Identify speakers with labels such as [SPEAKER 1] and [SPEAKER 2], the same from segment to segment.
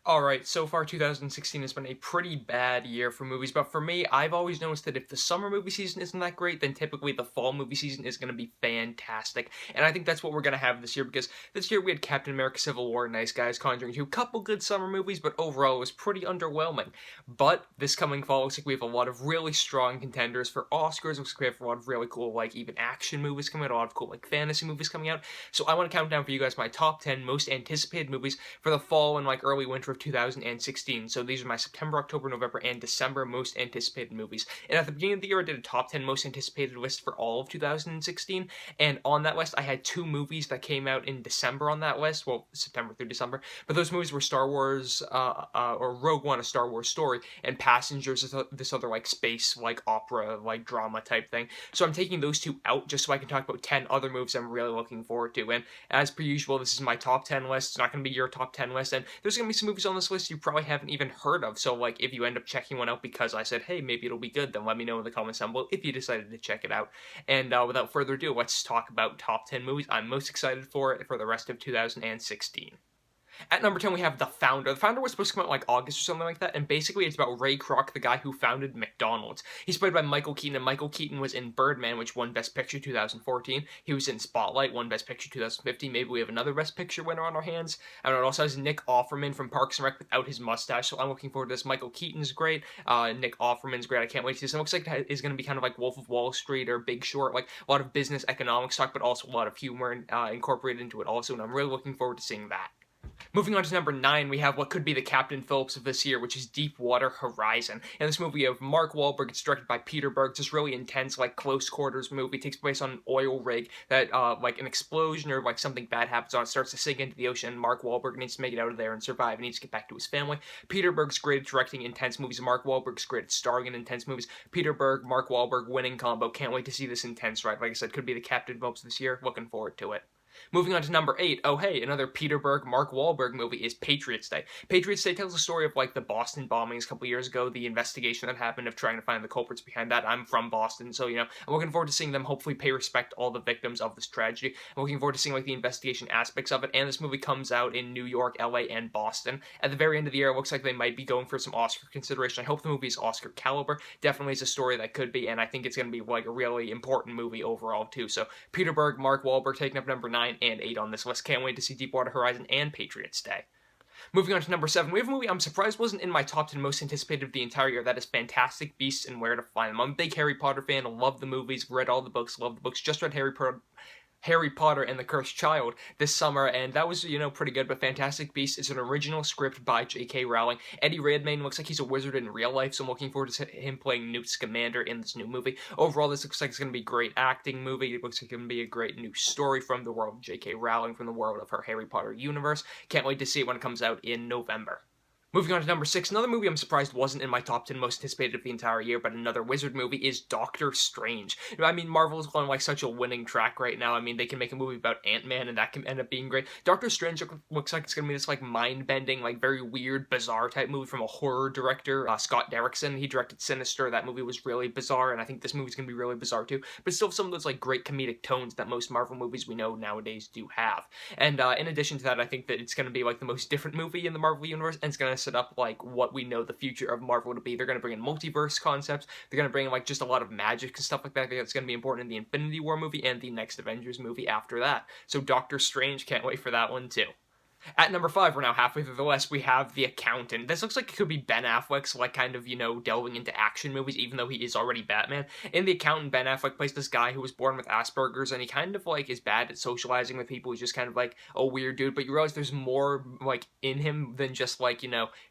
[SPEAKER 1] Alright, so far 2016 has been a pretty bad year for movies, but for me, I've always noticed that if the summer movie season isn't that great, then typically the fall movie season is going to be fantastic. And I think that's what we're going to have this year, because this year we had Captain America Civil War, Nice Guys, Conjuring 2, couple good summer movies, but overall it was pretty underwhelming. But this coming fall looks like we have a lot of really strong contenders for Oscars, looks like we have a lot of really cool, like, even action movies coming out, a lot of cool, like, fantasy movies coming out. So I want to count down for you guys my top 10 most anticipated movies for the fall and, like, early winter of 2016. So these are my September, October, November, and December most anticipated movies. And at the beginning of the year, I did a top 10 most anticipated list for all of 2016. And on that list, I had two movies that came out in December on that list. Well, September through December. But those movies were Star Wars, or Rogue One, A Star Wars Story, and Passengers, this other, like, space, like, opera, like, drama type thing. So I'm taking those two out just so I can talk about 10 other movies I'm really looking forward to. And as per usual, this is my top 10 list. It's not going to be your top 10 list. And there's going to be some movies on this list you probably haven't even heard of. So, like, if you end up checking one out because I said, hey, maybe it'll be good, then let me know in the comments down below if you decided to check it out. And without further ado, let's talk about top 10 movies I'm most excited for the rest of 2016. At number 10, we have The Founder. The Founder was supposed to come out like August or something like that, and basically it's about Ray Kroc, the guy who founded McDonald's. He's played by Michael Keaton, and Michael Keaton was in Birdman, which won Best Picture 2014. He was in Spotlight, won Best Picture 2015. Maybe we have another Best Picture winner on our hands. I don't know. It also has Nick Offerman from Parks and Rec without his mustache, so I'm looking forward to this. Michael Keaton's great. Nick Offerman's great. I can't wait to see this. It looks like it's going to be kind of like Wolf of Wall Street or Big Short, like a lot of business economics talk, but also a lot of humor incorporated into it also, and I'm really looking forward to seeing that. Moving on to number 9, we have what could be the Captain Phillips of this year, which is Deepwater Horizon. In this movie of Mark Wahlberg, it's directed by Peter Berg. It's this really intense, like, close quarters movie. It takes place on an oil rig that, like, an explosion or, like, something bad happens on it, starts to sink into the ocean, and Mark Wahlberg needs to make it out of there and survive. He needs to get back to his family. Peter Berg's great at directing intense movies. Mark Wahlberg's great at starring in intense movies. Peter Berg, Mark Wahlberg, winning combo. Can't wait to see this intense ride. Like I said, could be the Captain Phillips this year. Looking forward to it. Moving on to number 8, oh hey, another Peter Berg, Mark Wahlberg movie is Patriots Day. Patriots Day tells the story of, like, the Boston bombings a couple years ago, the investigation that happened of trying to find the culprits behind that. I'm from Boston, so, I'm looking forward to seeing them hopefully pay respect to all the victims of this tragedy. I'm looking forward to seeing, like, the investigation aspects of it, and this movie comes out in New York, LA, and Boston. At the very end of the year, it looks like they might be going for some Oscar consideration. I hope the movie is Oscar caliber. Definitely is a story that could be, and I think it's going to be, like, a really important movie overall, too. So, Peter Berg, Mark Wahlberg taking up number 9 and 8 on this list. Can't wait to see Deepwater Horizon and Patriots Day. Moving on to number 7, we have a movie I'm surprised wasn't in my top 10 most anticipated of the entire year. That is Fantastic Beasts and Where to Find Them. I'm a big Harry Potter fan. Love the movies. Read all the books. Love the books. Just read Harry Potter and the Cursed Child this summer, and that was, pretty good, but Fantastic Beasts is an original script by J.K. Rowling. Eddie Redmayne looks like he's a wizard in real life, so I'm looking forward to him playing Newt Scamander in this new movie. Overall, this looks like it's going to be a great acting movie. It looks like it's going to be a great new story from the world of J.K. Rowling, from the world of her Harry Potter universe. Can't wait to see it when it comes out in November. Moving on to number 6, another movie I'm surprised wasn't in my top 10 most anticipated of the entire year, but another wizard movie is Doctor Strange. I mean, Marvel's on, like, such a winning track right now. I mean, they can make a movie about Ant-Man, and that can end up being great. Doctor Strange looks like it's going to be this, like, mind-bending, like, very weird, bizarre type movie from a horror director, Scott Derrickson. He directed Sinister. That movie was really bizarre, and I think this movie's going to be really bizarre, too. But still some of those, like, great comedic tones that most Marvel movies we know nowadays do have. And in addition to that, I think that it's going to be, like, the most different movie in the Marvel universe, and it's going to set up, like, what we know the future of Marvel to be. They're going to bring in multiverse concepts. They're going to bring in, like, just a lot of magic and stuff like that. I think that's going to be important in the Infinity War movie and the next Avengers movie after that. So Doctor Strange, can't wait for that one too. At number 5, we're now halfway through the list, we have The Accountant. This looks like it could be Ben Affleck's, like, kind of, delving into action movies, even though he is already Batman. In The Accountant, Ben Affleck plays this guy who was born with Asperger's, and he kind of, like, is bad at socializing with people. He's just kind of, like, a weird dude, but you realize there's more, like, in him than just, like,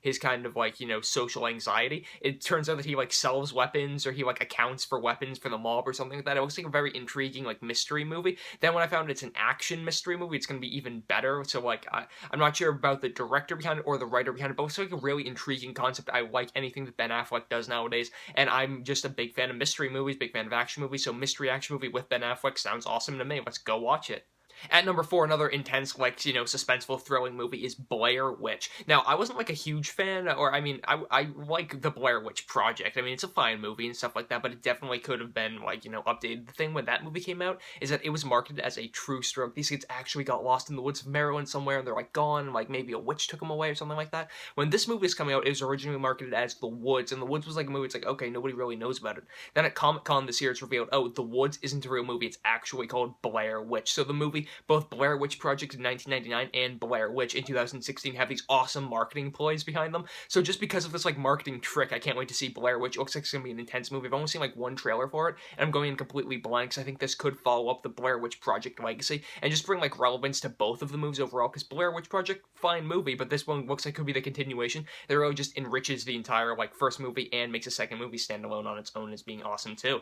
[SPEAKER 1] his kind of, like, social anxiety. It turns out that he, like, sells weapons, or he, like, accounts for weapons for the mob or something like that. It looks like a very intriguing, like, mystery movie. Then when I found it's an action mystery movie, it's gonna be even better, so, like, I'm not sure about the director behind it or the writer behind it, but it's like a really intriguing concept. I like anything that Ben Affleck does nowadays, and I'm just a big fan of mystery movies, big fan of action movies, so mystery action movie with Ben Affleck sounds awesome to me. Let's go watch it. At number 4, another intense, like, suspenseful, thrilling movie is Blair Witch. Now, I wasn't, like, a huge fan, or, I mean, I like the Blair Witch Project. I mean, it's a fine movie and stuff like that, but it definitely could have been, like, updated. The thing when that movie came out is that it was marketed as a true stroke. These kids actually got lost in the woods of Maryland somewhere, and they're, like, gone, and, like, maybe a witch took them away or something like that. When this movie was coming out, it was originally marketed as The Woods, and The Woods was, like, a movie, it's like, okay, nobody really knows about it. Then at Comic-Con this year, it's revealed, oh, The Woods isn't a real movie, it's actually called Blair Witch. So the movie, both Blair Witch Project in 1999 and Blair Witch in 2016 have these awesome marketing ploys behind them. So just because of this, like, marketing trick, I can't wait to see Blair Witch. It looks like it's gonna be an intense movie. I've only seen, like, one trailer for it, and I'm going in completely blind, because I think this could follow up the Blair Witch Project legacy, and just bring, like, relevance to both of the movies overall, because Blair Witch Project, fine movie, but this one looks like it could be the continuation that really just enriches the entire, like, first movie and makes a second movie stand alone on its own as being awesome, too.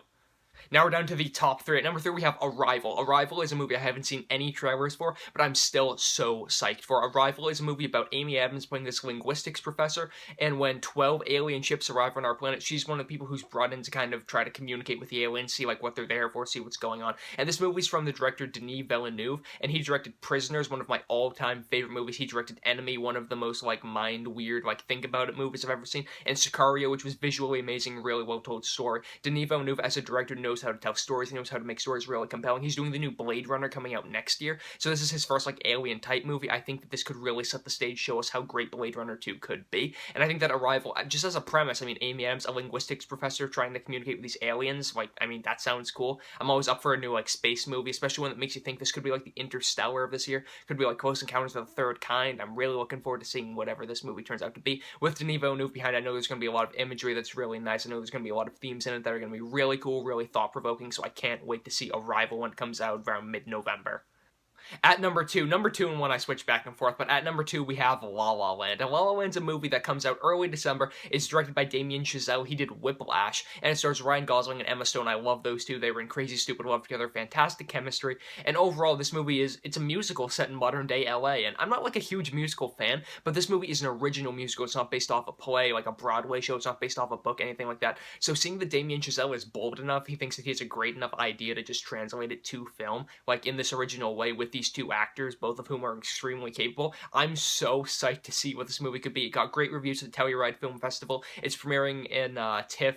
[SPEAKER 1] Now we're down to the top 3. At number 3, we have Arrival. Arrival is a movie I haven't seen any trailers for, but I'm still so psyched for. Arrival is a movie about Amy Adams playing this linguistics professor, and when 12 alien ships arrive on our planet, she's one of the people who's brought in to kind of try to communicate with the aliens, see, like, what they're there for, see what's going on. And this movie's from the director Denis Villeneuve, and he directed Prisoners, one of my all-time favorite movies. He directed Enemy, one of the most, like, mind-weird, like, think-about-it movies I've ever seen, and Sicario, which was visually amazing, really well-told story. Denis Villeneuve, as a director, knows how to tell stories. He knows how to make stories really compelling. He's doing the new Blade Runner coming out next year, so this is his first, like, alien-type movie. I think that this could really set the stage, show us how great Blade Runner 2 could be, and I think that Arrival, just as a premise, I mean, Amy Adams, a linguistics professor trying to communicate with these aliens, like, I mean, that sounds cool. I'm always up for a new, like, space movie, especially one that makes you think this could be, like, the Interstellar of this year, could be, like, Close Encounters of the Third Kind. I'm really looking forward to seeing whatever this movie turns out to be. With Denis Villeneuve behind, I know there's going to be a lot of imagery that's really nice. I know there's going to be a lot of themes in it that are going to be really cool, really thought-provoking, so I can't wait to see Arrival when it comes out around mid-November. At number 2 and 1 I switch back and forth, but at number 2 we have La La Land. And La La Land's a movie that comes out early December. It's directed by Damien Chazelle. He did Whiplash, and it stars Ryan Gosling and Emma Stone. I love those two. They were in Crazy Stupid Love together. Fantastic chemistry. And overall, this movie it's a musical set in modern-day LA, and I'm not, like, a huge musical fan, but this movie is an original musical. It's not based off a play, like a Broadway show. It's not based off a book, anything like that. So seeing that Damien Chazelle is bold enough, he thinks that he has a great enough idea to just translate it to film, like, in this original way with these two actors, both of whom are extremely capable. I'm so psyched to see what this movie could be. It got great reviews at the Telluride Film Festival. It's premiering in TIFF,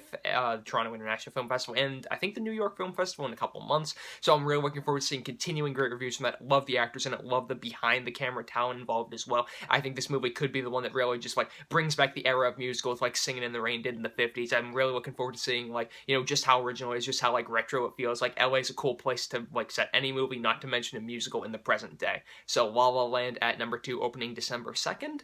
[SPEAKER 1] Toronto International Film Festival, and I think the New York Film Festival in a couple months. So I'm really looking forward to seeing continuing great reviews from that. Love the actors in it. Love the behind-the-camera talent involved as well. I think this movie could be the one that really just, like, brings back the era of musicals like Singing in the Rain did in the 50s. I'm really looking forward to seeing, like, just how original it is, just how, like, retro it feels. Like, LA's a cool place to, like, set any movie, not to mention a musical in the present day. So La La Land at number 2, opening December 2nd.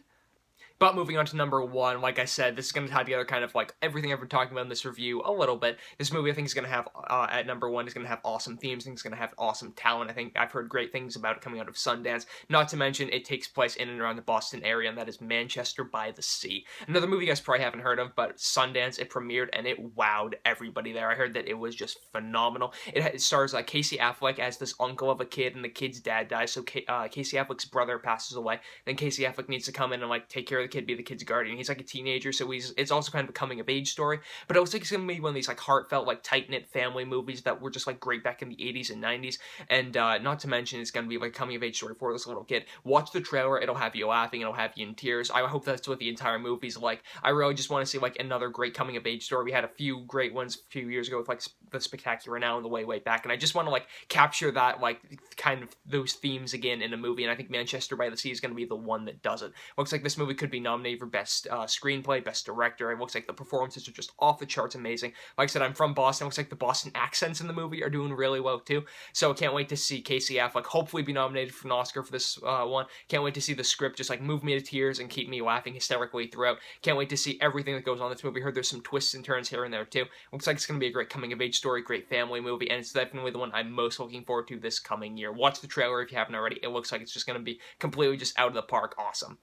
[SPEAKER 1] But moving on to number 1, like I said, this is going to tie together kind of like everything I've been talking about in this review a little bit. This movie, I think, is going to have, at number 1, is going to have awesome themes. I think it's going to have awesome talent. I think I've heard great things about it coming out of Sundance. Not to mention, it takes place in and around the Boston area, and that is Manchester by the Sea. Another movie you guys probably haven't heard of, but Sundance, it premiered, and it wowed everybody there. I heard that it was just phenomenal. It stars Casey Affleck as this uncle of a kid, and the kid's dad dies, so Casey Affleck's brother passes away. Then Casey Affleck needs to come in and, like, take care of the kid, be the kid's guardian. He's, like, a teenager, so it's also kind of a coming-of-age story, but it looks like it's gonna be one of these, like, heartfelt, like, tight-knit family movies that were just, like, great back in the 80s and 90s, and not to mention it's gonna be, like, a coming-of-age story for this little kid. Watch the trailer, it'll have you laughing, it'll have you in tears. I hope that's what the entire movie's like. I really just want to see, like, another great coming-of-age story. We had a few great ones a few years ago with, like, The Spectacular Now and The Way Back, and I just want to, like, capture that, like, kind of those themes again in a movie, and I think Manchester by the Sea is gonna be the one that does it. Looks like this movie could be nominated for Best Screenplay, Best Director. It looks like the performances are just off the charts amazing. Like I said, I'm from Boston. It looks like the Boston accents in the movie are doing really well too. So I can't wait to see Casey Affleck hopefully be nominated for an Oscar for this one. Can't wait to see the script just, like, move me to tears and keep me laughing hysterically throughout. Can't wait to see everything that goes on in this movie. I heard there's some twists and turns here and there too. Looks like it's going to be a great coming-of-age story, great family movie, and it's definitely the one I'm most looking forward to this coming year. Watch the trailer if you haven't already. It looks like it's just going to be completely just out of the park awesome.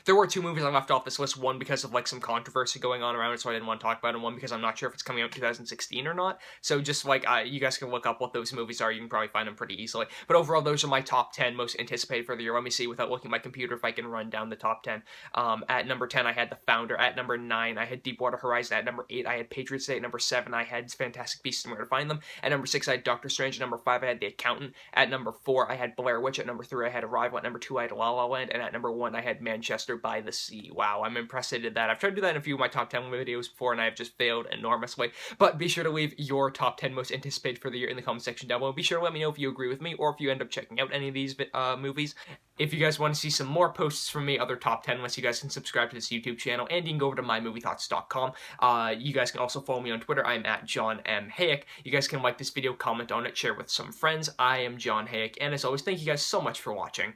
[SPEAKER 1] There were two movies I left off this list, one because of like some controversy going on around it, so I didn't want to talk about it, and one because I'm not sure if it's coming out in 2016 or not. So just like you guys can look up what those movies are, you can probably find them pretty easily. But overall, those are my top 10 most anticipated for the year. Let me see without looking at my computer if I can run down the top 10. At number 10, I had The Founder. At number 9, I had Deepwater Horizon. At number 8, I had Patriots Day. At number 7, I had Fantastic Beasts and Where to Find Them. At number 6, I had Doctor Strange. At number 5, I had The Accountant. At number 4, I had Blair Witch. At number 3, I had Arrival. At number 2, I had La La Land. And at number 1, I had Manchester by the Sea. Wow, I'm impressed I did that. I've tried to do that in a few of my top 10 videos before, and I've just failed enormously. But be sure to leave your top 10 most anticipated for the year in the comment section down below. Be sure to let me know if you agree with me, or if you end up checking out any of these movies. If you guys want to see some more posts from me, other top 10 lists, you guys can subscribe to this YouTube channel, and you can go over to mymoviethoughts.com. You guys can also follow me on Twitter. I'm at John M. Hayeck. You guys can like this video, comment on it, share with some friends. I am John Hayeck, and as always, thank you guys so much for watching.